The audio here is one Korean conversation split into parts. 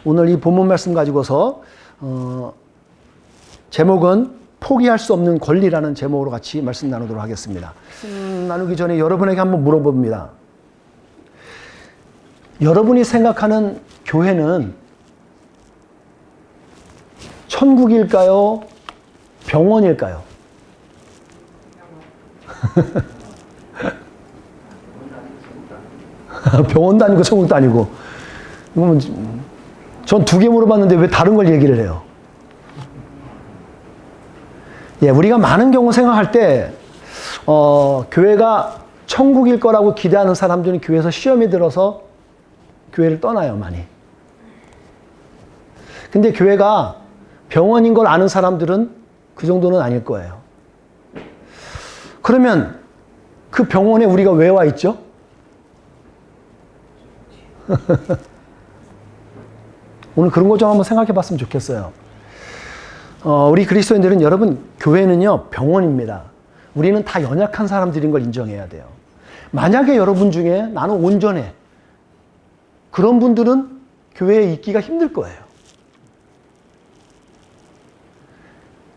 오늘 이 본문 말씀 가지고서 제목은 포기할 수 없는 권리라는 제목으로 같이 말씀 나누도록 하겠습니다. 말씀 나누기 전에 여러분에게 한번 물어봅니다. 여러분이 생각하는 교회는 천국일까요? 병원일까요? 병원도 아니고 천국도 아니고. 전 두 개 물어봤는데 왜 다른 걸 얘기를 해요? 예, 우리가 많은 경우 생각할 때 교회가 천국일 거라고 기대하는 사람들은 교회에서 시험이 들어서 교회를 떠나요, 많이. 근데 교회가 병원인 걸 아는 사람들은 그 정도는 아닐 거예요. 그러면 그 병원에 우리가 왜 와 있죠? 오늘 그런 거 좀 한번 생각해 봤으면 좋겠어요. 우리 그리스도인들은 여러분, 교회는요, 병원입니다. 우리는 다 연약한 사람들인 걸 인정해야 돼요. 만약에 여러분 중에 나는 온전해. 그런 분들은 교회에 있기가 힘들 거예요.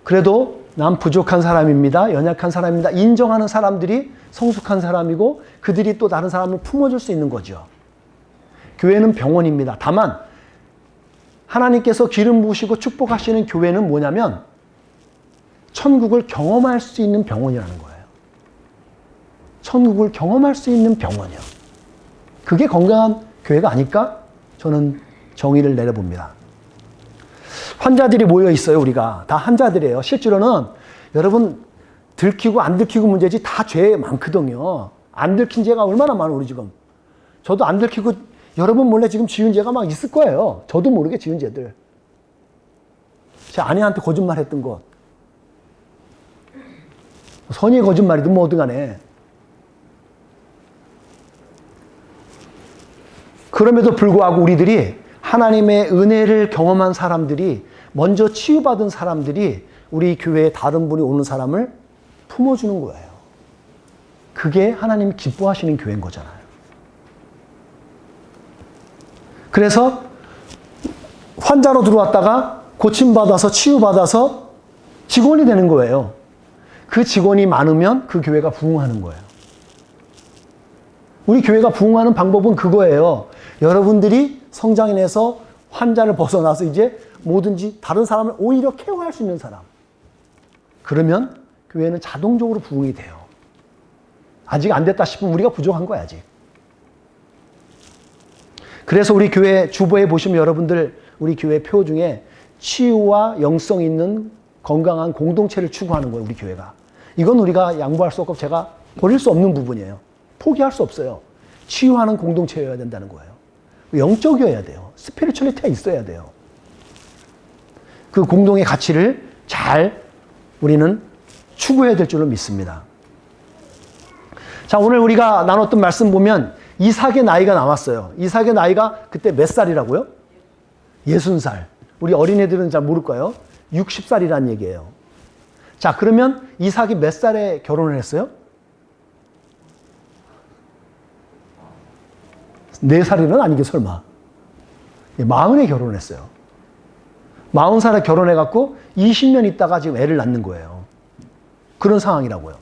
그래도 난 부족한 사람입니다. 연약한 사람입니다. 인정하는 사람들이 성숙한 사람이고 그들이 또 다른 사람을 품어줄 수 있는 거죠. 교회는 병원입니다. 다만 하나님께서 기름 부으시고 축복하시는 교회는 뭐냐면 천국을 경험할 수 있는 병원이라는 거예요. 천국을 경험할 수 있는 병원이요. 그게 건강한 교회가 아닐까? 저는 정의를 내려봅니다. 환자들이 모여 있어요, 우리가. 다 환자들이에요. 실제로는 여러분 들키고 안 들키고 문제지 다 죄 많거든요. 안 들킨 죄가 얼마나 많아, 우리 지금. 저도 안 들키고 여러분 몰래 지금 지은 죄가 막 있을 거예요. 저도 모르게 지은 죄들. 제 아내한테 거짓말 했던 것. 선의의 거짓말이든 뭐든 간에. 그럼에도 불구하고 우리들이 하나님의 은혜를 경험한 사람들이, 먼저 치유받은 사람들이 우리 교회에 다른 분이 오는 사람을 품어주는 거예요. 그게 하나님이 기뻐하시는 교회인 거잖아요. 그래서 환자로 들어왔다가 고침받아서 치유받아서 직원이 되는 거예요. 그 직원이 많으면 그 교회가 부흥하는 거예요. 우리 교회가 부흥하는 방법은 그거예요. 여러분들이 성장인에서 환자를 벗어나서 이제 뭐든지 다른 사람을 오히려 케어할 수 있는 사람. 그러면 교회는 자동적으로 부흥이 돼요. 아직 안 됐다 싶으면 우리가 부족한 거야, 아직. 그래서 우리 교회 주보에 보시면 여러분들 우리 교회 표 중에 치유와 영성 있는 건강한 공동체를 추구하는 거예요, 우리 교회가. 이건 우리가 양보할 수 없고 제가 버릴 수 없는 부분이에요. 포기할 수 없어요. 치유하는 공동체여야 된다는 거예요. 영적이어야 돼요. 스피리추얼리티가 있어야 돼요. 그 공동의 가치를 잘 우리는 추구해야 될 줄로 믿습니다. 자, 오늘 우리가 나눴던 말씀 보면 이삭의 나이가 나왔어요. 이삭의 나이가 그때 몇 살이라고요? 60살. 우리 어린애들은 잘 모를 거예요. 60살이라는 얘기예요. 자, 그러면 이삭이 몇 살에 결혼을 했어요? 4살이는 아니게 설마. 40에 결혼을 했어요. 40살에 결혼해갖고 20년 있다가 지금 애를 낳는 거예요. 그런 상황이라고요.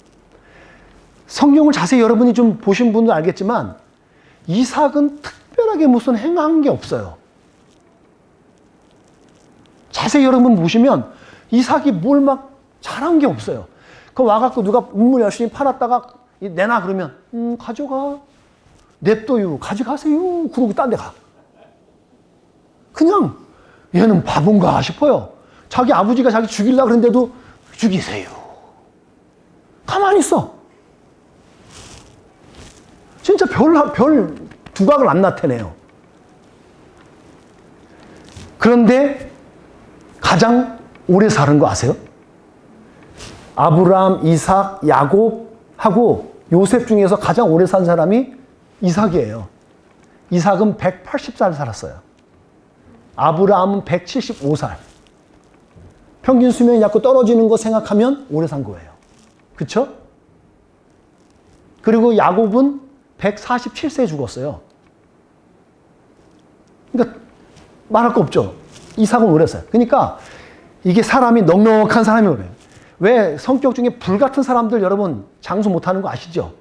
성경을 자세히 여러분이 좀 보신 분도 알겠지만 이삭은 특별하게 무슨 행한 게 없어요. 자세히 여러분 보시면 이삭이 뭘 막 잘한 게 없어요. 그 와갖고 누가 우물 열심히 팔았다가 내놔 그러면 가져가. 냅둬요. 가져가세요. 그러고 딴 데 가. 그냥 얘는 바본가 싶어요. 자기 아버지가 자기 죽이려고 그랬는데도 죽이세요. 가만히 있어. 진짜 별 두각을 안 나타내요. 그런데 가장 오래 사는 거 아세요? 아브라함, 이삭, 야곱하고 요셉 중에서 가장 오래 산 사람이 이삭이에요. 이삭은 180살 살았어요. 아브라함은 175살. 평균 수명이 자꾸 떨어지는 거 생각하면 오래 산 거예요. 그쵸? 그리고 야곱은 147세에 죽었어요. 그러니까 말할 거 없죠. 이삭은 오래서요. 그러니까 이게 사람이 넉넉한 사람이 오래요. 왜 성격 중에 불같은 사람들 여러분 장수 못하는 거 아시죠?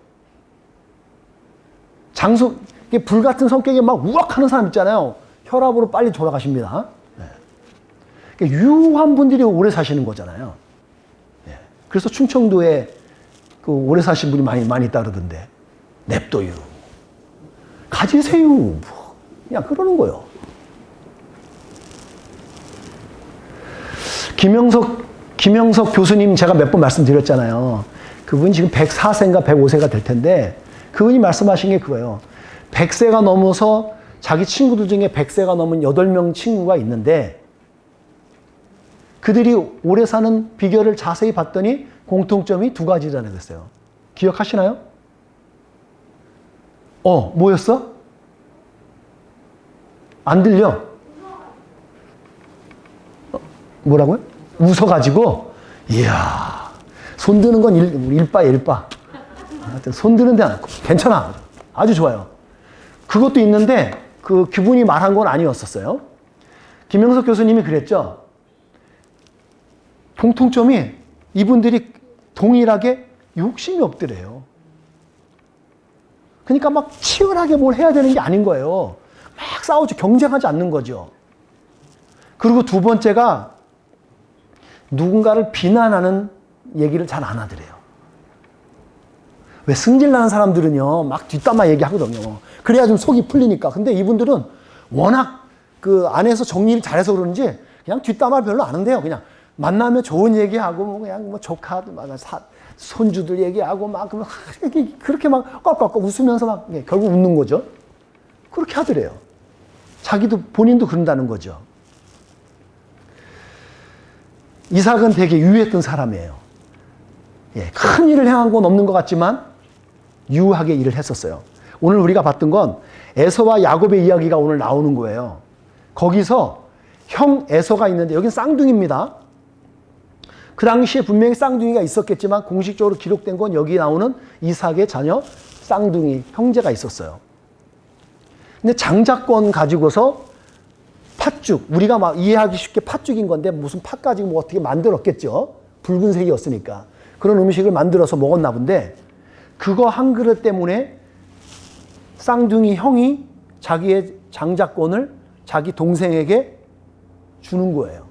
이게 불같은 성격에 막 우악하는 사람 있잖아요. 혈압으로 빨리 돌아가십니다. 네. 그러니까 유한 분들이 오래 사시는 거잖아요. 네. 그래서 충청도에 그 오래 사신 분이 많이 있다 그러던데. 냅둬요. 가지세요. 뭐 그냥 그러는 거예요. 김영석 교수님 제가 몇 번 말씀드렸잖아요. 그분이 지금 104세인가 105세가 될 텐데 그분이 말씀하신 게 그거예요. 100세가 넘어서 자기 친구들 중에 100세가 넘은 8명 친구가 있는데 그들이 오래 사는 비결을 자세히 봤더니 공통점이 2가지라는 거였어요. 기억하시나요? 뭐였어? 안 들려? 뭐라고요? 웃어가지고, 이야, 손 드는 건 일바야. 하여튼 손 드는 데는 괜찮아. 아주 좋아요. 그것도 있는데, 그분이 말한 건 아니었었어요. 김영석 교수님이 그랬죠. 공통점이 이분들이 동일하게 욕심이 없더래요. 그러니까 막 치열하게 뭘 해야 되는 게 아닌 거예요. 막 싸우죠. 경쟁하지 않는 거죠. 그리고 2번째가 누군가를 비난하는 얘기를 잘 안 하더래요. 왜 승질나는 사람들은요, 막 뒷담화 얘기하거든요. 그래야 좀 속이 풀리니까. 근데 이분들은 워낙 그 안에서 정리를 잘해서 그런지 그냥 뒷담화 별로 안 한대요. 그냥 만나면 좋은 얘기하고, 뭐 그냥 뭐 조카, 손주들 얘기하고 막 그렇게 막 꽉꽉 웃으면서 막 결국 웃는 거죠. 그렇게 하더래요. 본인도 그런다는 거죠. 이삭은 되게 유했던 사람이에요. 큰 일을 행한 건 없는 것 같지만 유하게 일을 했었어요. 오늘 우리가 봤던 건 에서와 야곱의 이야기가 오늘 나오는 거예요. 거기서 형 에서가 있는데 여기는 쌍둥이입니다. 그 당시에 분명히 쌍둥이가 있었겠지만 공식적으로 기록된 건 여기 나오는 이삭의 자녀 쌍둥이 형제가 있었어요. 근데 장자권 가지고서 팥죽, 우리가 막 이해하기 쉽게 팥죽인 건데 무슨 팥 가지고 뭐 어떻게 만들었겠죠. 붉은색이었으니까. 그런 음식을 만들어서 먹었나 본데 그거 한 그릇 때문에 쌍둥이 형이 자기의 장자권을 자기 동생에게 주는 거예요.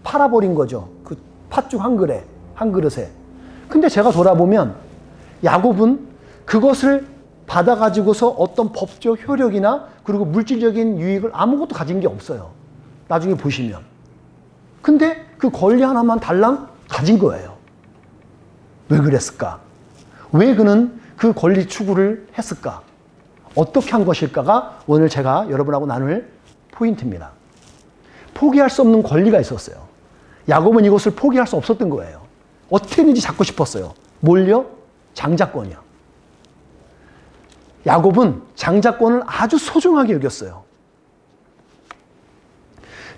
팔아버린 거죠. 그 팥죽 한 그릇에. 근데 제가 돌아보면 야곱은 그것을 받아가지고서 어떤 법적 효력이나 그리고 물질적인 유익을 아무것도 가진 게 없어요. 나중에 보시면. 근데 그 권리 하나만 달랑 가진 거예요. 왜 그랬을까? 왜 그는 그 권리 추구를 했을까? 어떻게 한 것일까가 오늘 제가 여러분하고 나눌 포인트입니다. 포기할 수 없는 권리가 있었어요. 야곱은 이것을 포기할 수 없었던 거예요. 어떻게든지 잡고 싶었어요. 뭘요? 장자권이요. 야곱은 장자권을 아주 소중하게 여겼어요.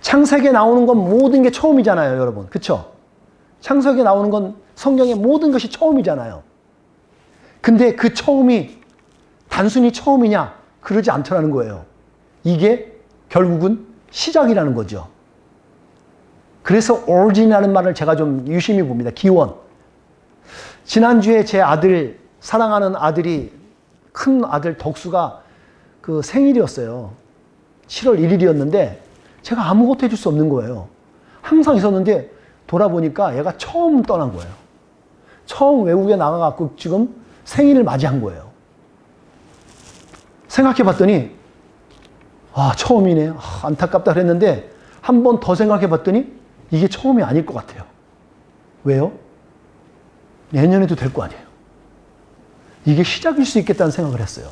창세기에 나오는 건 모든 게 처음이잖아요, 여러분. 그쵸? 창세기에 나오는 건 성경의 모든 것이 처음이잖아요. 근데 그 처음이 단순히 처음이냐? 그러지 않더라는 거예요. 이게 결국은 시작이라는 거죠. 그래서 origin이라는 말을 제가 좀 유심히 봅니다. 기원. 지난주에 제 아들, 사랑하는 아들이 큰 아들 덕수가 그 생일이었어요. 7월 1일이었는데 제가 아무것도 해줄 수 없는 거예요. 항상 있었는데 돌아보니까 얘가 처음 떠난 거예요. 처음 외국에 나가갖고 지금 생일을 맞이한 거예요. 생각해 봤더니 처음이네. 안타깝다 그랬는데 한 번 더 생각해 봤더니 이게 처음이 아닐 것 같아요. 왜요? 내년에도 될 거 아니에요. 이게 시작일 수 있겠다는 생각을 했어요.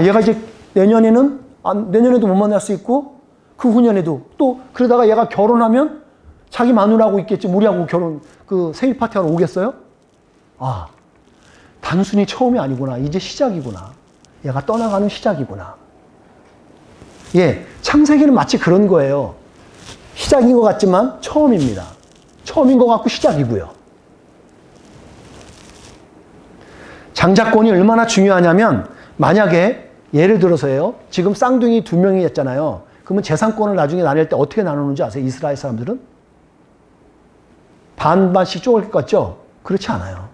얘가 이제 내년에도 못 만날 수 있고 그 후년에도 또 그러다가 얘가 결혼하면 자기 마누라하고 있겠지. 우리하고 그 생일 파티하러 오겠어요? 단순히 처음이 아니구나. 이제 시작이구나. 얘가 떠나가는 시작이구나. 창세기는 마치 그런 거예요. 시작인 것 같지만 처음입니다. 처음인 것 같고 시작이고요. 장자권이 얼마나 중요하냐면 만약에 예를 들어서요. 지금 쌍둥이 2명이었잖아요. 그러면 재산권을 나중에 나눌 때 어떻게 나누는지 아세요? 이스라엘 사람들은? 반반씩 쪼갤 것 같죠? 그렇지 않아요.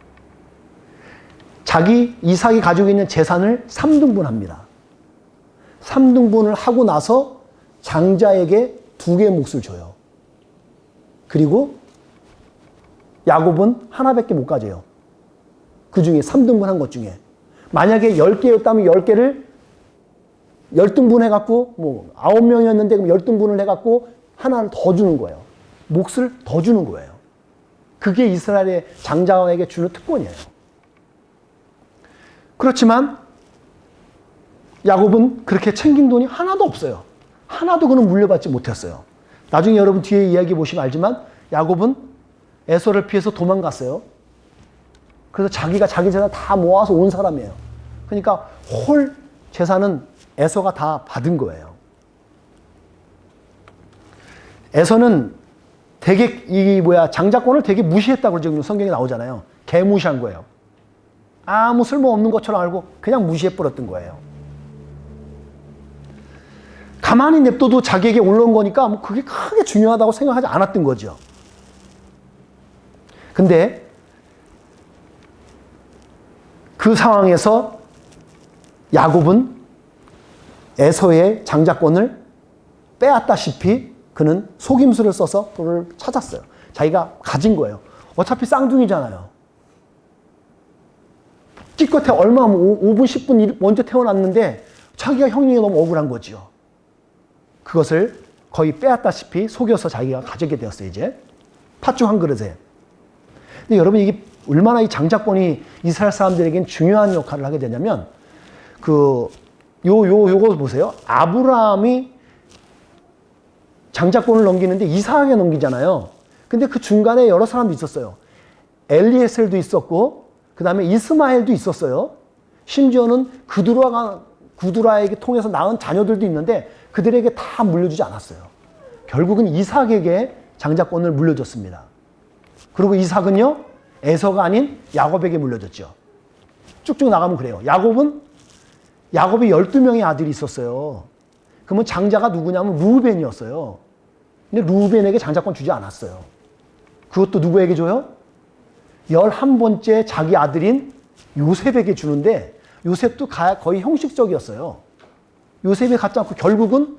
이삭이 가지고 있는 재산을 3등분합니다. 3등분을 하고 나서 장자에게 2개의 몫을 줘요. 그리고 야곱은 하나밖에 못 가져요. 그 중에 3등분한 것 중에. 만약에 10개였다면 10개를 10등분 해갖고, 9명이었는데 그럼 10등분을 해갖고 하나를 더 주는 거예요. 몫을 더 주는 거예요. 그게 이스라엘의 장자에게 주는 특권이에요. 그렇지만 야곱은 그렇게 챙긴 돈이 하나도 없어요. 하나도 그는 물려받지 못했어요. 나중에 여러분 뒤에 이야기 보시면 알지만 야곱은 에서를 피해서 도망갔어요. 그래서 자기가 자기 재산 다 모아서 온 사람이에요. 그러니까 홀 재산은 에서가 다 받은 거예요. 에서는 되게 장자권을 되게 무시했다고 지금 성경에 나오잖아요. 개무시한 거예요. 아무 쓸모없는 것처럼 알고 그냥 무시해버렸던 거예요. 가만히 냅둬도 자기에게 올라온 거니까 그게 크게 중요하다고 생각하지 않았던 거죠. 근데 그 상황에서 야곱은 에서의 장자권을 빼앗다시피 그는 속임수를 써서 돈을 찾았어요. 자기가 가진 거예요. 어차피 쌍둥이잖아요. 기껏해 얼마 5분 10분 먼저 태어났는데 자기가 형님이 너무 억울한 거죠. 그것을 거의 빼앗다시피 속여서 자기가 가지게 되었어요. 이제 팥죽 한 그릇에. 근데 여러분 이게 얼마나 이 장자권이 이스라엘 사람들에겐 중요한 역할을 하게 되냐면 요거 보세요. 아브라함이 장자권을 넘기는데 이삭에게 넘기잖아요. 근데 그 중간에 여러 사람도 있었어요. 엘리에셀도 있었고 그 다음에 이스마엘도 있었어요. 심지어는 구두라에게 통해서 낳은 자녀들도 있는데 그들에게 다 물려주지 않았어요. 결국은 이삭에게 장자권을 물려줬습니다. 그리고 이삭은요, 에서가 아닌 야곱에게 물려줬죠. 쭉쭉 나가면 그래요. 야곱이 12명의 아들이 있었어요. 그러면 장자가 누구냐면 루벤이었어요. 근데 루벤에게 장자권 주지 않았어요. 그것도 누구에게 줘요? 11번째 자기 아들인 요셉에게 주는데 요셉도 거의 형식적이었어요. 요셉이 갖지 않고 결국은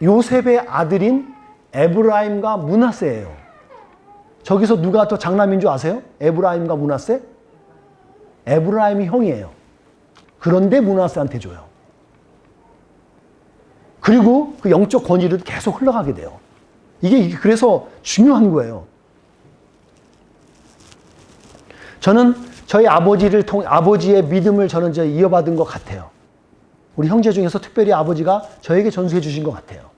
요셉의 아들인 에브라임과 므낫세예요. 저기서 누가 더 장남인 줄 아세요? 에브라임과 므낫세? 에브라임이 형이에요. 그런데 므낫세한테 줘요. 그리고 그 영적 권위를 계속 흘러가게 돼요. 이게 그래서 중요한 거예요. 저는 저희 아버지의 믿음을 저는 이어받은 것 같아요. 우리 형제 중에서 특별히 아버지가 저에게 전수해 주신 것 같아요.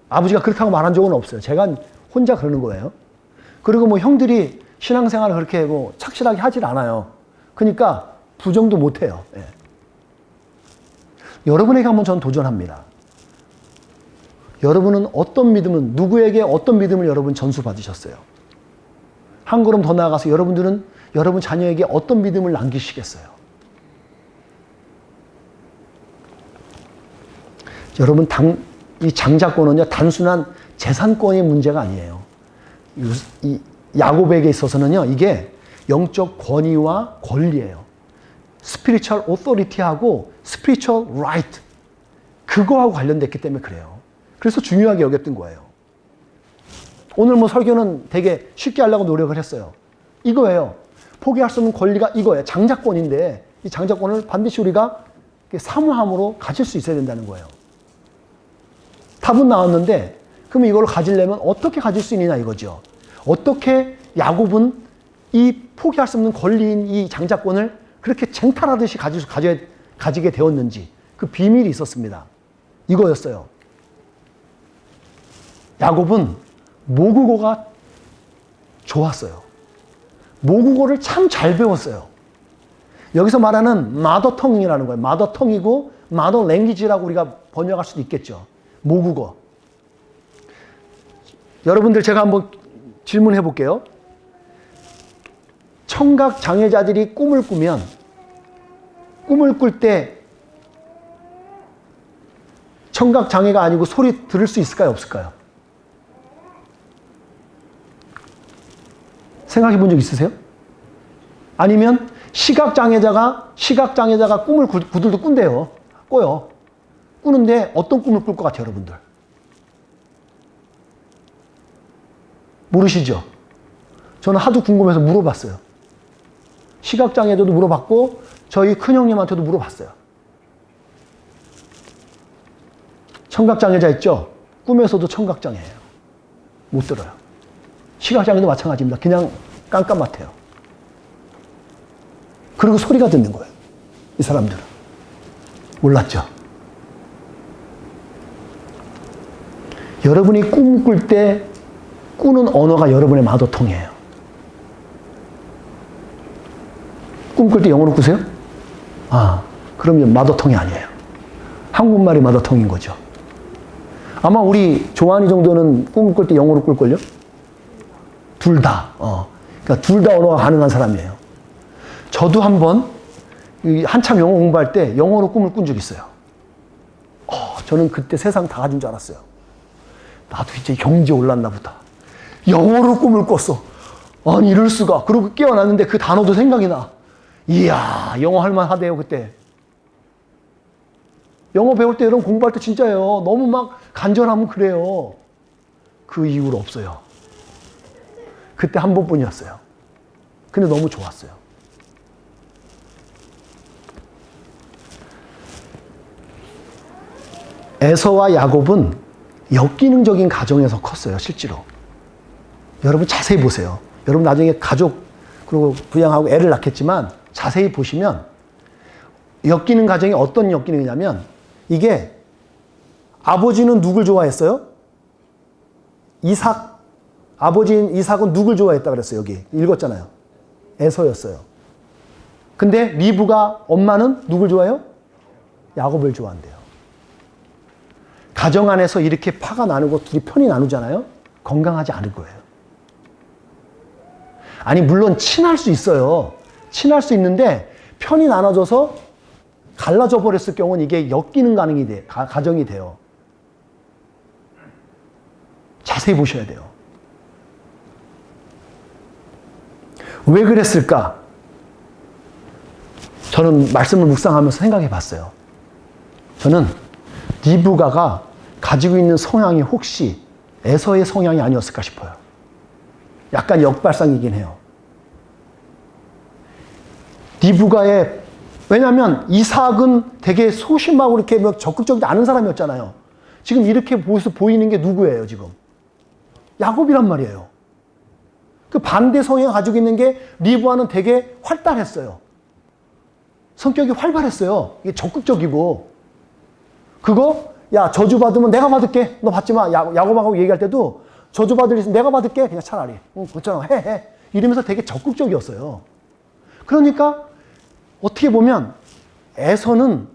아버지가 그렇다고 말한 적은 없어요. 제가 혼자 그러는 거예요. 그리고 형들이 신앙생활을 그렇게 착실하게 하질 않아요. 그러니까 부정도 못 해요. 예. 여러분에게 한번 전 도전합니다. 여러분은 누구에게 어떤 믿음을 여러분 전수 받으셨어요? 한 걸음 더 나아가서 여러분들은 여러분 자녀에게 어떤 믿음을 남기시겠어요? 여러분, 이 장자권은요, 단순한 재산권의 문제가 아니에요. 이 야곱에게 있어서는요, 이게 영적 권위와 권리예요. 스피리추얼 오토리티하고 스피리추얼 라이트, 그거하고 관련됐기 때문에 그래요. 그래서 중요하게 여겼던 거예요. 오늘 설교는 되게 쉽게 하려고 노력을 했어요. 이거예요. 포기할 수 없는 권리가 이거예요. 장자권인데 이 장자권을 반드시 우리가 사모함으로 가질 수 있어야 된다는 거예요. 답은 나왔는데 그럼 이걸 가지려면 어떻게 가질 수 있느냐 이거죠. 어떻게 야곱은 이 포기할 수 없는 권리인 이 장자권을 그렇게 쟁탈하듯이 가지게 되었는지 그 비밀이 있었습니다. 이거였어요. 야곱은 모국어가 좋았어요. 모국어를 참 잘 배웠어요. 여기서 말하는 마더텅이라는 거예요. 마더텅이고 마더 랭귀지라고 우리가 번역할 수도 있겠죠. 모국어. 여러분들 제가 한번 질문해 볼게요. 청각 장애자들이 꿈을 꾸면 꿈을 꿀 때 청각장애가 아니고 소리 들을 수 있을까요? 없을까요? 생각해 본 적 있으세요? 아니면 시각장애자가 꿈을 구들도 꾼대요. 꿔요. 꾸는데 어떤 꿈을 꿀 것 같아요, 여러분들? 모르시죠? 저는 하도 궁금해서 물어봤어요. 시각장애자도 물어봤고 저희 큰형님한테도 물어봤어요. 청각장애자 있죠? 꿈에서도 청각장애예요. 못 들어요. 시각장애도 마찬가지입니다. 그냥 깜깜같아요. 그리고 소리가 듣는 거예요. 이 사람들은. 몰랐죠? 여러분이 꿈 꿀 때 꾸는 언어가 여러분의 마더텅이에요. 꿈 꿀 때 영어로 꾸세요? 그러면 마더텅이 아니에요. 한국말이 마더텅인 거죠. 아마 우리 조한이 정도는 꿈 꿀 때 영어로 꿀걸요? 둘 다. 그러니까 둘 다 언어가 가능한 사람이에요. 저도 한번 한참 영어 공부할 때 영어로 꿈을 꾼 적이 있어요. 저는 그때 세상 다 가진 줄 알았어요. 나도 이제 경지에 올랐나 보다. 영어로 꿈을 꿨어. 아니 이럴 수가. 그러고 깨어났는데 그 단어도 생각이 나. 이야, 영어 할만하대요 그때. 영어 배울 때 여러분 공부할 때 진짜예요. 너무 막 간절하면 그래요. 그 이후로 없어요. 그때 한 번뿐이었어요. 근데 너무 좋았어요. 에서와 야곱은 역기능적인 가정에서 컸어요, 실제로. 여러분 자세히 보세요. 여러분 나중에 가족, 그리고 부양하고 애를 낳겠지만 자세히 보시면 역기능 가정이 어떤 역기능이냐면 이게 아버지는 누굴 좋아했어요? 이삭. 아버지인 이삭은 누굴 좋아했다 그랬어요, 여기. 읽었잖아요. 에서였어요. 근데 리브가 엄마는 누굴 좋아해요? 야곱을 좋아한대요. 가정 안에서 이렇게 파가 나누고 둘이 편이 나누잖아요? 건강하지 않을 거예요. 아니, 물론 친할 수 있어요. 친할 수 있는데 편이 나눠져서 갈라져 버렸을 경우는 이게 엮이는 가정이 돼요. 자세히 보셔야 돼요. 왜 그랬을까? 저는 말씀을 묵상하면서 생각해 봤어요. 저는 리브가가 가지고 있는 성향이 혹시 에서의 성향이 아니었을까 싶어요. 약간 역발상이긴 해요. 리브가의, 왜냐하면 이삭은 되게 소심하고 이렇게 뭐 적극적이지 않은 사람이었잖아요. 지금 이렇게 보이는 게 누구예요, 지금? 야곱이란 말이에요. 그 반대 성향을 가지고 있는 게 리브가는 되게 활달했어요. 성격이 활발했어요. 이게 적극적이고. 그거, 야, 저주받으면 내가 받을게. 너 받지 마. 야곱하고 얘기할 때도 저주받을 일 내가 받을게. 그냥 차라리. 그렇잖아. 해. 이러면서 되게 적극적이었어요. 그러니까 어떻게 보면 에서는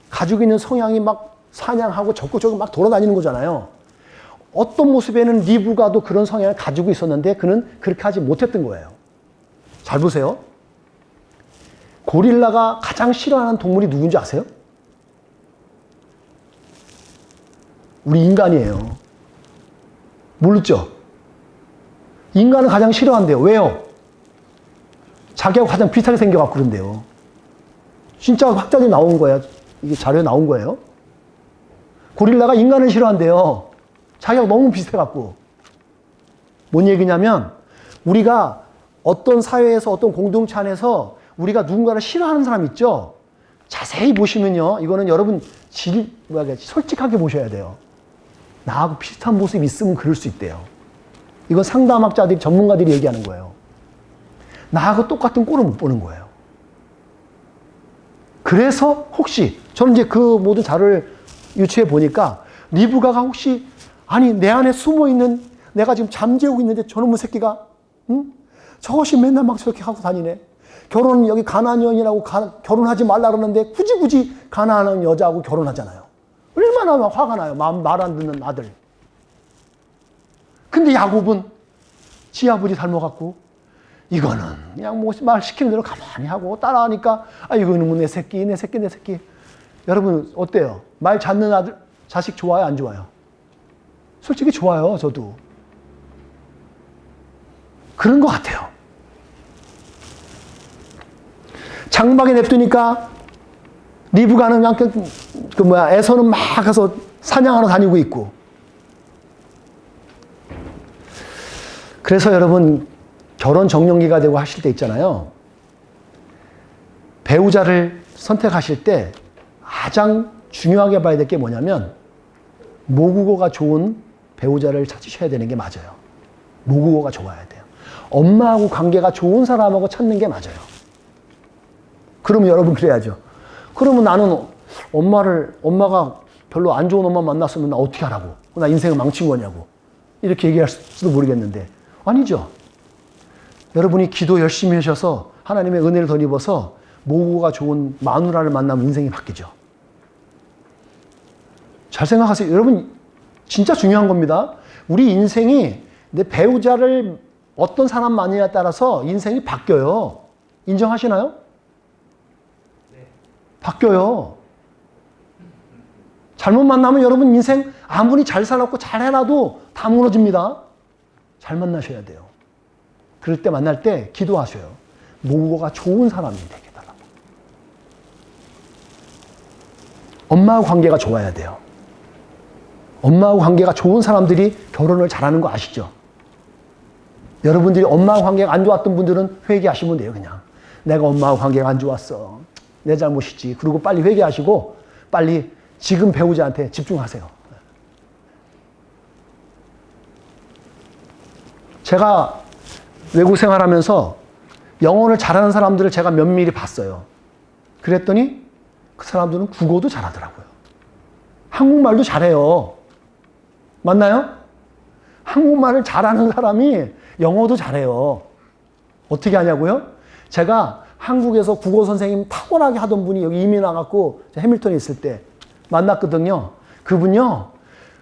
가지고 있는 성향이 막 사냥하고 적극적으로 막 돌아다니는 거잖아요. 어떤 모습에는 리브가도 그런 성향을 가지고 있었는데 그는 그렇게 하지 못했던 거예요. 잘 보세요. 고릴라가 가장 싫어하는 동물이 누군지 아세요? 우리 인간이에요. 모르죠? 인간을 가장 싫어한대요. 왜요? 자기하고 가장 비슷하게 생겨갖고 그런데요. 진짜 확장이 나온 거야. 이게 자료에 나온 거예요. 고릴라가 인간을 싫어한대요. 자기하고 너무 비슷해갖고. 뭔 얘기냐면 우리가 어떤 사회에서 어떤 공동체 안에서 우리가 누군가를 싫어하는 사람 있죠? 자세히 보시면요. 이거는 여러분 솔직하게 보셔야 돼요. 나하고 비슷한 모습이 있으면 그럴 수 있대요. 이건 상담학자들이, 전문가들이 얘기하는 거예요. 나하고 똑같은 꼴을 못 보는 거예요. 그래서 혹시 저는 이제 그 모든 자료를 유추해 보니까 리브가가 혹시 아니 내 안에 숨어있는 내가 지금 잠재우고 있는데 저놈의 새끼가 저것이 맨날 막 저렇게 하고 다니네. 결혼은 여기 가나안 여인이라고 결혼하지 말라 그러는데 굳이 가나안 여자하고 결혼하잖아요. 얼마나 막 화가 나요. 말 안 듣는 아들. 근데 야곱은 지 아버지 닮아갖고 이거는 그냥 뭐 말 시키는 대로 가만히 하고 따라하니까 이거는 내 새끼. 여러분 어때요? 말 찾는 아들, 자식 좋아요, 안 좋아요? 솔직히 좋아요, 저도. 그런 것 같아요. 장막에 냅두니까 리브가는 에서는 막 가서 사냥하러 다니고 있고. 그래서 여러분, 결혼 정년기가 되고 하실 때 있잖아요. 배우자를 선택하실 때 가장 중요하게 봐야 될 게 뭐냐면 모국어가 좋은 배우자를 찾으셔야 되는 게 맞아요. 모국어가 좋아야 돼요. 엄마하고 관계가 좋은 사람하고 찾는 게 맞아요. 그러면 여러분 그래야죠. 그러면 나는 엄마가 별로 안 좋은 엄마 만났으면 나 어떻게 하라고? 나 인생을 망친 거냐고. 이렇게 얘기할 수도 모르겠는데. 아니죠. 여러분이 기도 열심히 하셔서 하나님의 은혜를 덧입어서 모국어가 좋은 마누라를 만나면 인생이 바뀌죠. 잘 생각하세요. 여러분, 진짜 중요한 겁니다. 우리 인생이 내 배우자를 어떤 사람 만나냐에 따라서 인생이 바뀌어요. 인정하시나요? 네. 바뀌어요. 잘못 만나면 여러분 인생 아무리 잘 살았고 잘 해놔도 다 무너집니다. 잘 만나셔야 돼요. 그럴 때 만날 때 기도하셔요. 모국어가 좋은 사람이 되게 달라고. 엄마하고 관계가 좋아야 돼요. 엄마하고 관계가 좋은 사람들이 결혼을 잘하는 거 아시죠? 여러분들이 엄마하고 관계가 안 좋았던 분들은 회개하시면 돼요, 그냥. 내가 엄마하고 관계가 안 좋았어. 내 잘못이지. 그리고 빨리 회개하시고 빨리 지금 배우자한테 집중하세요. 제가 외국 생활하면서 영어를 잘하는 사람들을 제가 면밀히 봤어요. 그랬더니 그 사람들은 국어도 잘하더라고요. 한국말도 잘해요. 맞나요? 한국말을 잘하는 사람이 영어도 잘해요. 어떻게 하냐고요? 제가 한국에서 국어 선생님 탁월하게 하던 분이 여기 이민 와갖고 해밀턴에 있을 때 만났거든요. 그분요,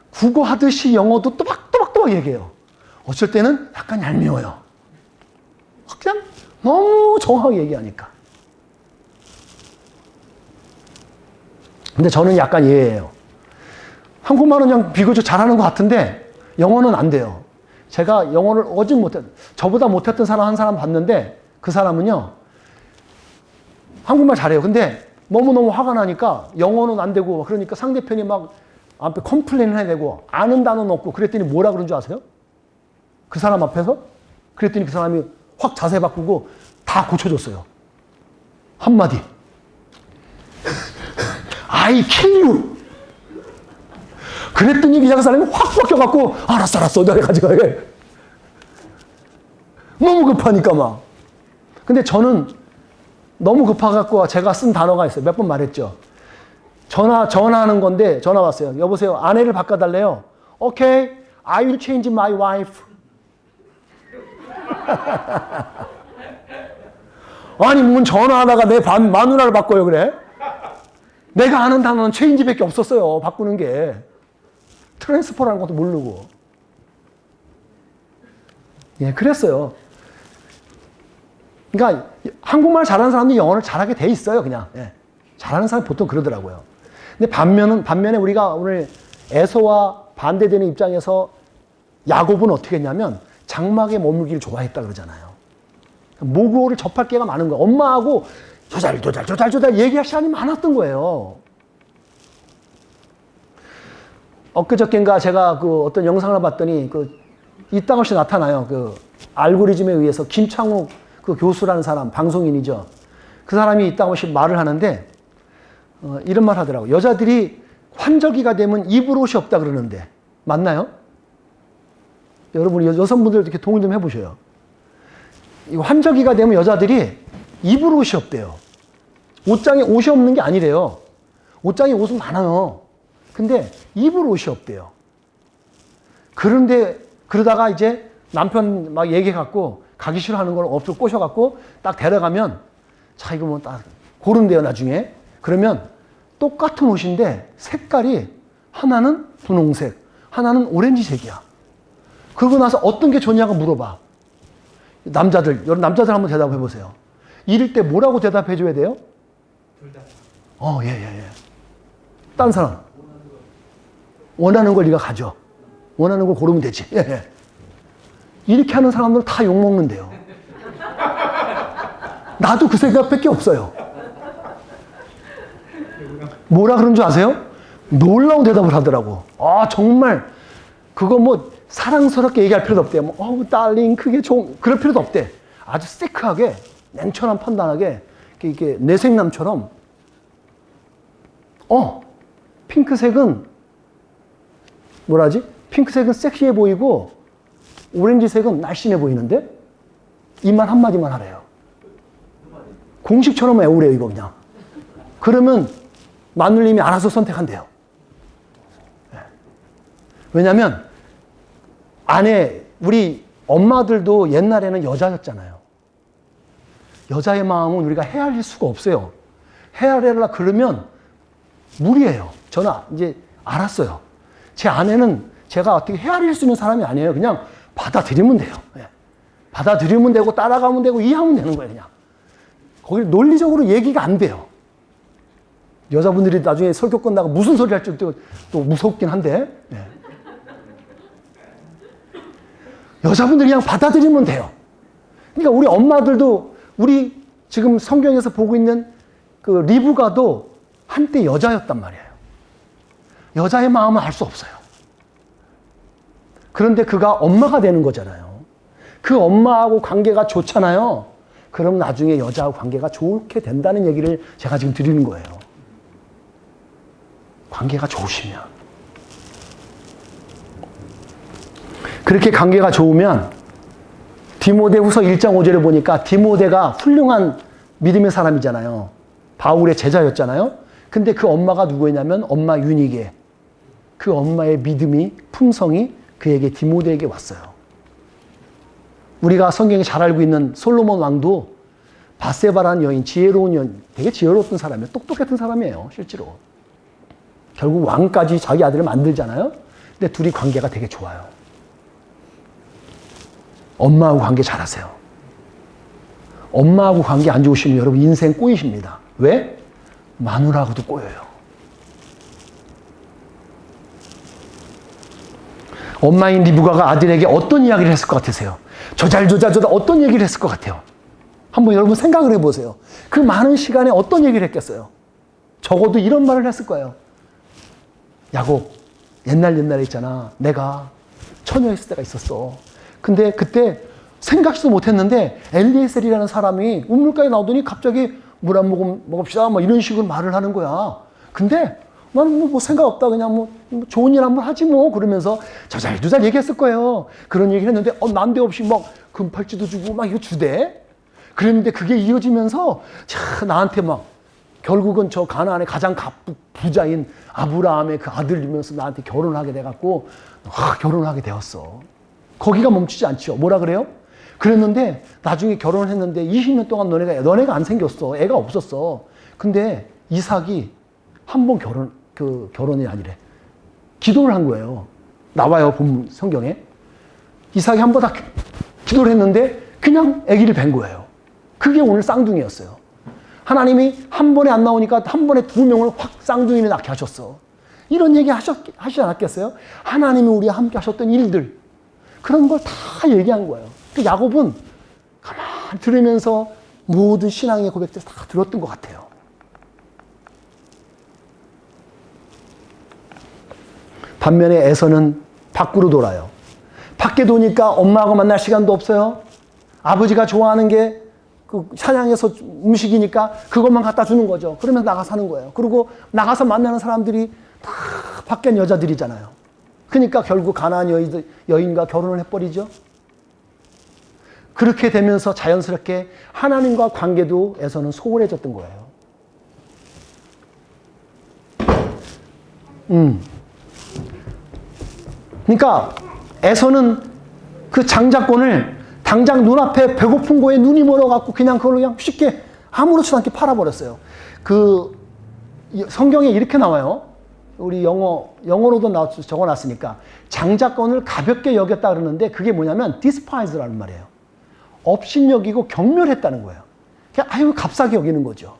국어 하듯이 영어도 또박또박 얘기해요. 어쩔 때는 약간 얄미워요. 그냥 너무 정확하게 얘기하니까. 근데 저는 약간 예예요. 한국말은 그냥 비교적 잘하는 것 같은데 영어는 안 돼요. 제가 영어를 오직 저보다 못했던 사람 한 사람 봤는데 그 사람은요, 한국말 잘해요. 근데 너무너무 화가 나니까 영어는 안 되고 그러니까 상대편이 막 앞에 컴플레인을 해야 되고 아는 단어는 없고 그랬더니 뭐라 그런 줄 아세요? 그 사람 앞에서? 그랬더니 그 사람이 확 자세 바꾸고 다 고쳐줬어요. 한마디. I kill you. 그랬더니 그냥 그 사람이 확 바뀌어갖고 알았어 내가 가져가게. 너무 급하니까 막. 근데 저는 너무 급해갖고 제가 쓴 단어가 있어요. 몇 번 말했죠. 전화하는 건데 전화 왔어요. 여보세요. 아내를 바꿔달래요. Okay, I will change my wife. 아니 뭔 전화하다가 내 마누라를 바꿔요 그래? 내가 아는 단어는 체인지밖에 없었어요. 바꾸는 게. 트랜스퍼라는 것도 모르고. 예, 그랬어요. 그러니까 한국말 잘하는 사람들이 영어를 잘하게 돼 있어요, 그냥. 예. 잘하는 사람 보통 그러더라고요. 근데 반면에 우리가 오늘 에서와 반대되는 입장에서 야곱은 어떻게 했냐면 장막에 머물기를 좋아했다 그러잖아요. 모국어를 접할 기회가 많은 거예요. 엄마하고 조잘 얘기할 시간이 많았던 거예요. 엊그저께인가 제가 그 어떤 영상을 봤더니 이따금씩 나타나요. 그 알고리즘에 의해서 김창욱 그 교수라는 사람, 방송인이죠. 그 사람이 이따금씩 말을 하는데 이런 말 하더라고요. 여자들이 환절기가 되면 입을 옷이 없다 그러는데 맞나요? 여러분 여성분들 이렇게 동의 좀 해보셔요. 환절기가 되면 여자들이 입을 옷이 없대요. 옷장에 옷이 없는 게 아니래요. 옷장에 옷은 많아요. 근데 입을 옷이 없대요. 그러다가 이제 남편 막 얘기해갖고 가기 싫어하는 걸 없어 꼬셔갖고 딱 데려가면 자 이거 뭐 딱 고른대요 나중에. 그러면 똑같은 옷인데 색깔이 하나는 분홍색, 하나는 오렌지색이야. 그러고 나서 어떤 게 좋냐고 물어봐. 여러분 남자들 한번 대답해 보세요. 이럴 때 뭐라고 대답해 줘야 돼요? 둘 다. 예. 딴 사람. 원하는 걸 네가 가져. 원하는 걸 고르면 되지. 예. 이렇게 하는 사람들은 다 욕먹는데요. 나도 그 생각밖에 없어요. 뭐라 그런 줄 아세요? 놀라운 대답을 하더라고. 아, 정말 그거 뭐 사랑스럽게 얘기할 필요도 없대. 뭐, 딸링, 그게 좀 그럴 필요도 없대. 아주 시크하게, 냉철한 판단하게, 이렇게 내생남처럼, 핑크색은, 뭐라지? 핑크색은 섹시해 보이고, 오렌지색은 날씬해 보이는데? 이 말 한마디만 하래요. 공식처럼 외우래요, 이거 그냥. 그러면 마눌님이 알아서 선택한대요. 왜냐면, 우리 엄마들도 옛날에는 여자였잖아요. 여자의 마음은 우리가 헤아릴 수가 없어요. 헤아리려 그러면 무리예요. 저는 이제 알았어요. 제 아내는 제가 어떻게 헤아릴 수 있는 사람이 아니에요. 그냥 받아들이면 돼요. 받아들이면 되고 따라가면 되고 이해하면 되는 거예요. 그냥. 거기 논리적으로 얘기가 안 돼요. 여자분들이 나중에 설교 끝나고 무슨 소리 할지 또 무섭긴 한데. 여자분들이 그냥 받아들이면 돼요. 그러니까 우리 엄마들도 우리 지금 성경에서 보고 있는 그 리브가도 한때 여자였단 말이에요. 여자의 마음은 알 수 없어요. 그런데 그가 엄마가 되는 거잖아요. 그 엄마하고 관계가 좋잖아요. 그럼 나중에 여자하고 관계가 좋게 된다는 얘기를 제가 지금 드리는 거예요. 관계가 좋으시면. 그렇게 관계가 좋으면 디모데후서 1장 5절에 보니까 디모데가 훌륭한 믿음의 사람이잖아요. 바울의 제자였잖아요. 근데 그 엄마가 누구였냐면 엄마 유니게. 그 엄마의 믿음이, 품성이 그에게 디모데에게 왔어요. 우리가 성경에 잘 알고 있는 솔로몬 왕도 바세바라는 여인, 지혜로운 여인, 되게 지혜로웠던 사람이에요. 똑똑했던 사람이에요, 실제로. 결국 왕까지 자기 아들을 만들잖아요. 근데 둘이 관계가 되게 좋아요. 엄마하고 관계 잘하세요. 엄마하고 관계 안 좋으시면 여러분 인생 꼬이십니다. 왜? 마누라하고도 꼬여요. 엄마인 리브가가 아들에게 어떤 이야기를 했을 것 같으세요? 저잘 어떤 얘기를 했을 것 같아요? 한번 여러분 생각을 해보세요. 그 많은 시간에 어떤 얘기를 했겠어요? 적어도 이런 말을 했을 거예요. 야곱, 옛날에 있잖아. 내가 처녀였을 때가 있었어. 근데 그때 생각지도 못했는데 엘리에셀이라는 사람이 우물가에 나오더니 갑자기 물 한 모금 먹읍시다. 뭐 이런 식으로 말을 하는 거야. 근데 나는 뭐 생각 없다. 그냥 뭐 좋은 일 한번 하지 뭐. 그러면서 저잘 얘기했을 거예요. 그런 얘기를 했는데 난데없이 막 금팔찌도 주고 막 이거 주대. 그랬는데 그게 이어지면서 나한테 막 결국은 저 가나안의 가장 부자인 아브라함의 그 아들이면서 나한테 결혼하게 돼갖고 결혼하게 되었어. 거기가 멈추지 않죠. 뭐라 그래요? 그랬는데 나중에 결혼을 했는데 20년 동안 너네가 안 생겼어. 애가 없었어. 근데 이삭이 한 번 결혼이 아니래. 기도를 한 거예요. 나와요, 본 성경에. 이삭이 한 번 다 기도를 했는데 그냥 아기를 뵌 거예요. 그게 오늘 쌍둥이였어요. 하나님이 한 번에 안 나오니까 한 번에 두 명을 확 쌍둥이를 낳게 하셨어. 이런 얘기 하시지 않았겠어요? 하나님이 우리와 함께 하셨던 일들. 그런 걸 다 얘기한 거예요. 그 야곱은 가만히 들으면서 모든 신앙의 고백들 다 들었던 것 같아요. 반면에 에서는 밖으로 돌아요. 밖에 도니까 엄마하고 만날 시간도 없어요. 아버지가 좋아하는 게 그 사냥에서 음식이니까 그것만 갖다 주는 거죠. 그러면서 나가서 사는 거예요. 그리고 나가서 만나는 사람들이 다 밖엔 여자들이잖아요. 그러니까 결국 가나안 여인과 결혼을 해버리죠. 그렇게 되면서 자연스럽게 하나님과 관계도 에서는 소홀해졌던 거예요. 그러니까 에서는 그 장자권을 당장 눈앞에 배고픈 거에 눈이 멀어갖고 그냥 그걸 그냥 쉽게 아무렇지도 않게 팔아버렸어요. 그 성경에 이렇게 나와요. 우리 영어로도 적어놨으니까 장자권을 가볍게 여겼다 그러는데 그게 뭐냐면 despise라는 말이에요. 업신여기고 경멸했다는 거예요. 그냥 아유 값싸게 여기는 거죠.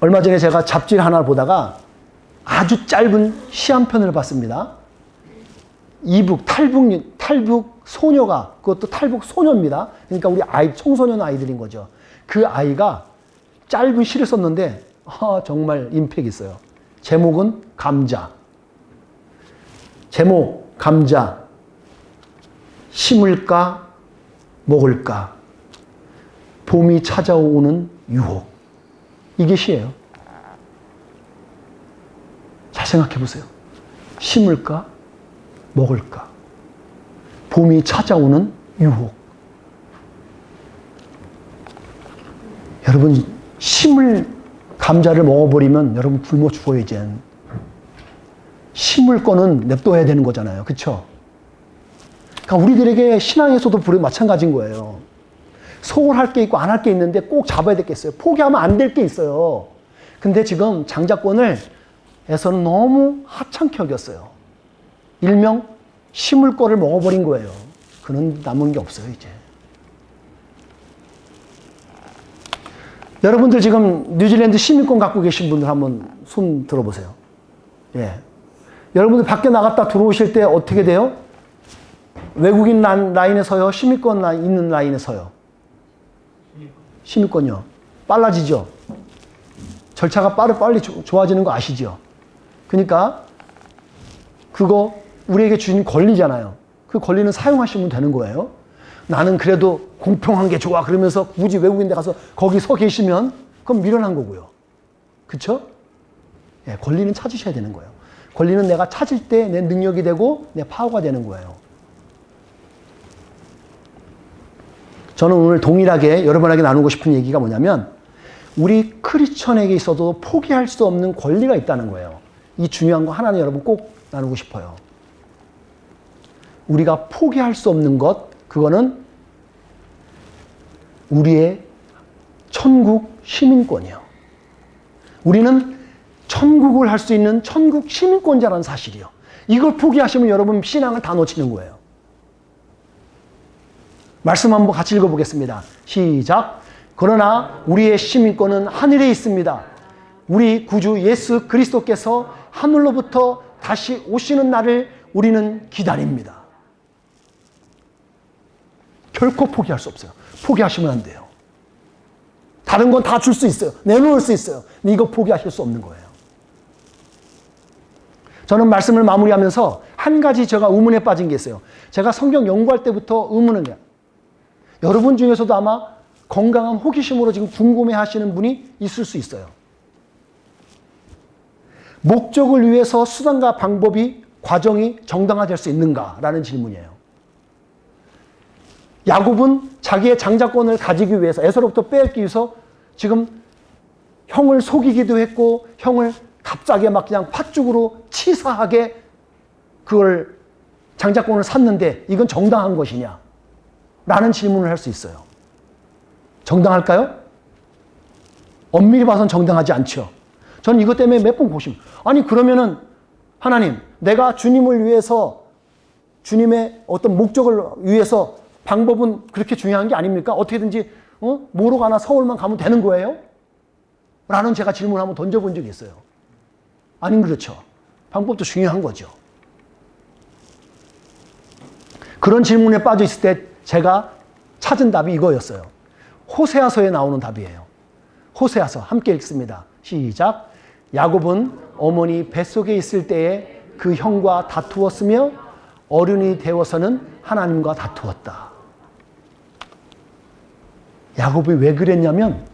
얼마 전에 제가 잡지를 하나 보다가 아주 짧은 시 한 편을 봤습니다. 이북, 탈북 소녀가, 그것도 탈북 소녀입니다. 그러니까 우리 아이, 청소년 아이들인 거죠. 그 아이가 짧은 시를 썼는데, 정말 임팩 있어요. 제목은 감자. 제목, 감자. 심을까, 먹을까. 봄이 찾아오는 유혹. 이게 시예요. 잘 생각해 보세요. 심을까, 먹을까. 봄이 찾아오는 유혹. 여러분, 심을 감자를 먹어버리면 여러분 굶어 죽어요, 이젠. 심을 거는 냅둬야 되는 거잖아요. 그쵸? 그러니까 우리들에게 신앙에서도 마찬가지인 거예요. 소홀할 게 있고 안 할 게 있는데 꼭 잡아야 될 게 있어요. 포기하면 안 될 게 있어요. 근데 지금 장자권을 에서는 너무 하찮게 여겼어요. 일명 심을 거를 먹어버린 거예요. 그는 남은 게 없어요, 이제. 여러분들 지금 뉴질랜드 시민권 갖고 계신 분들 한번 손 들어보세요. 예. 여러분들 밖에 나갔다 들어오실 때 어떻게 돼요? 외국인 라인에 서요? 시민권 있는 라인에 서요? 시민권요. 빨라지죠? 절차가 빨리 좋아지는 거 아시죠? 그러니까 그거 우리에게 주신 권리잖아요. 그 권리는 사용하시면 되는 거예요. 나는 그래도 공평한 게 좋아 그러면서 굳이 외국인 데 가서 거기 서 계시면 그건 미련한 거고요. 그쵸? 예, 권리는 찾으셔야 되는 거예요. 권리는 내가 찾을 때 내 능력이 되고 내 파워가 되는 거예요. 저는 오늘 동일하게 여러분에게 나누고 싶은 얘기가 뭐냐면 우리 크리스천에게 있어도 포기할 수 없는 권리가 있다는 거예요. 이 중요한 거 하나는 여러분 꼭 나누고 싶어요. 우리가 포기할 수 없는 것, 그거는 우리의 천국 시민권이에요. 우리는 천국을 할 수 있는 천국 시민권자라는 사실이요. 이걸 포기하시면 여러분 신앙을 다 놓치는 거예요. 말씀 한번 같이 읽어보겠습니다. 시작. 그러나 우리의 시민권은 하늘에 있습니다. 우리 구주 예수 그리스도께서 하늘로부터 다시 오시는 날을 우리는 기다립니다. 결코 포기할 수 없어요. 포기하시면 안 돼요. 다른 건 다 줄 수 있어요. 내놓을 수 있어요. 근데 이거 포기하실 수 없는 거예요. 저는 말씀을 마무리하면서 한 가지 제가 의문에 빠진 게 있어요. 제가 성경 연구할 때부터 의문을 해요. 여러분 중에서도 아마 건강한 호기심으로 지금 궁금해 하시는 분이 있을 수 있어요. 목적을 위해서 수단과 방법이, 과정이 정당화될 수 있는가라는 질문이에요. 야곱은 자기의 장자권을 가지기 위해서, 에서로부터 빼앗기 위해서 지금 형을 속이기도 했고, 형을 갑자기 막 그냥 팥죽으로 치사하게 그걸 장자권을 샀는데 이건 정당한 것이냐? 라는 질문을 할 수 있어요. 정당할까요? 엄밀히 봐서는 정당하지 않죠. 저는 이것 때문에 몇 번 고심. 아니 그러면은 하나님, 내가 주님을 위해서, 주님의 어떤 목적을 위해서 방법은 그렇게 중요한 게 아닙니까? 어떻게든지 뭐로 가나 서울만 가면 되는 거예요? 라는 제가 질문을 한번 던져본 적이 있어요. 아닌 그렇죠. 방법도 중요한 거죠. 그런 질문에 빠져 있을 때 제가 찾은 답이 이거였어요. 호세아서에 나오는 답이에요. 호세아서 함께 읽습니다. 시작. 야곱은 어머니 뱃속에 있을 때에 그 형과 다투었으며 어른이 되어서는 하나님과 다투었다. 야곱이 왜 그랬냐면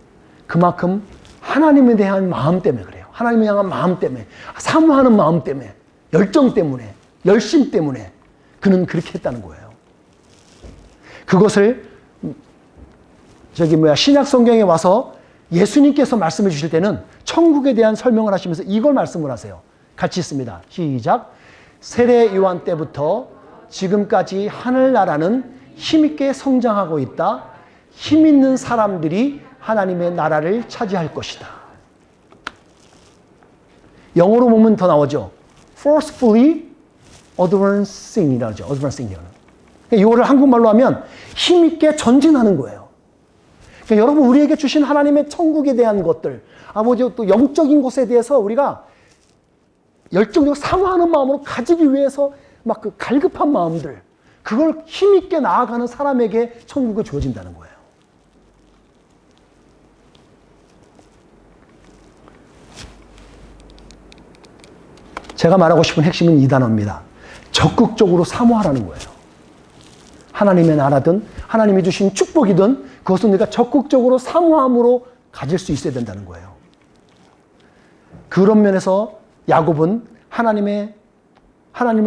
그만큼 하나님에 대한 마음 때문에 그래요. 하나님을 향한 마음 때문에, 사모하는 마음 때문에, 열정 때문에, 열심 때문에 그는 그렇게 했다는 거예요. 그것을 신약 성경에 와서 예수님께서 말씀해 주실 때는 천국에 대한 설명을 하시면서 이걸 말씀을 하세요. 같이 있습니다. 시작. 세례 요한 때부터 지금까지 하늘나라는 힘있게 성장하고 있다. 힘 있는 사람들이 하나님의 나라를 차지할 것이다. 영어로 보면 더 나오죠. forcefully advancing이라죠. advancing이라는. 이거를 한국말로 하면 힘있게 전진하는 거예요. 그러니까 여러분 우리에게 주신 하나님의 천국에 대한 것들, 아버지 또 영적인 것에 대해서 우리가 열정적으로 사모하는 마음으로 가지기 위해서 막 그 갈급한 마음들, 그걸 힘있게 나아가는 사람에게 천국이 주어진다는 거예요. 제가 말하고 싶은 핵심은 이 단어입니다. 적극적으로 사모하라는 거예요. 하나님의 나라든 하나님이 주신 축복이든 그것은 우리가 적극적으로 사모함으로 가질 수 있어야 된다는 거예요. 그런 면에서 야곱은 하나님을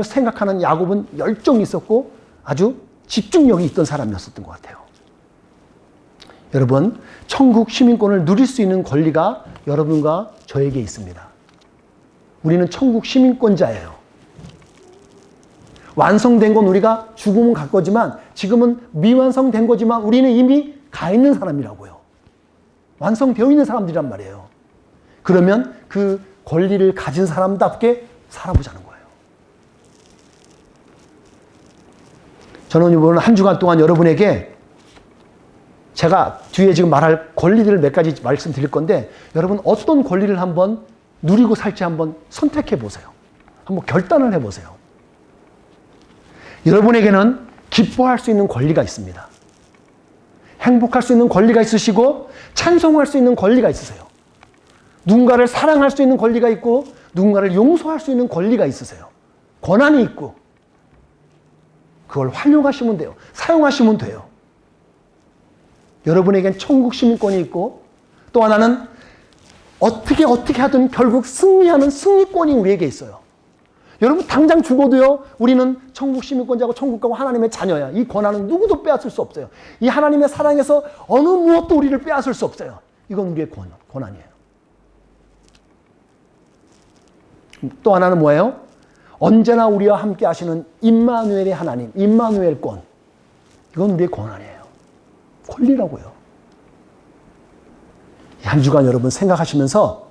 생각하는 야곱은 열정이 있었고 아주 집중력이 있던 사람이었던 것 같아요. 여러분, 천국 시민권을 누릴 수 있는 권리가 여러분과 저에게 있습니다. 우리는 천국 시민권자예요. 완성된 건 우리가 죽으면 갈 거지만 지금은 미완성된 거지만 우리는 이미 가 있는 사람이라고요. 완성되어 있는 사람들이란 말이에요. 그러면 그 권리를 가진 사람답게 살아보자는 거예요. 저는 이번 한 주간 동안 여러분에게 제가 뒤에 지금 말할 권리들을 몇 가지 말씀드릴 건데 여러분 어떤 권리를 한번 누리고 살지 한번 선택해 보세요. 한번 결단을 해보세요. 여러분에게는 기뻐할 수 있는 권리가 있습니다. 행복할 수 있는 권리가 있으시고 찬송할 수 있는 권리가 있으세요. 누군가를 사랑할 수 있는 권리가 있고 누군가를 용서할 수 있는 권리가 있으세요. 권한이 있고 그걸 활용하시면 돼요. 사용하시면 돼요. 여러분에겐 천국 시민권이 있고 또 하나는 어떻게 하든 결국 승리하는 승리권이 우리에게 있어요. 여러분 당장 죽어도요 우리는 천국 시민권자고 천국 가고 하나님의 자녀야. 이 권한은 누구도 빼앗을 수 없어요. 이 하나님의 사랑에서 어느 무엇도 우리를 빼앗을 수 없어요. 이건 우리의 권한이에요. 또 하나는 뭐예요? 언제나 우리와 함께 하시는 임마누엘의 하나님, 임마누엘권. 이건 우리의 권한이에요. 권리라고요. 한 주간 여러분 생각하시면서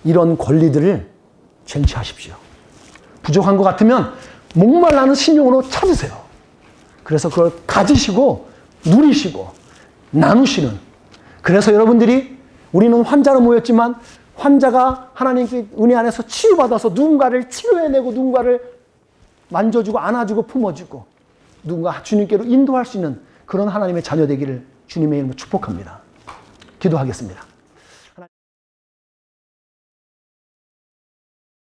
이런 권리들을 쟁취하십시오. 부족한 것 같으면 목말라는 심령으로 찾으세요. 그래서 그걸 가지시고 누리시고 나누시는. 그래서 여러분들이 우리는 환자로 모였지만 환자가 하나님께 은혜 안에서 치유받아서 누군가를 치료해내고 누군가를 만져주고 안아주고 품어주고 누군가 주님께로 인도할 수 있는 그런 하나님의 자녀 되기를 주님의 이름으로 축복합니다. 기도하겠습니다.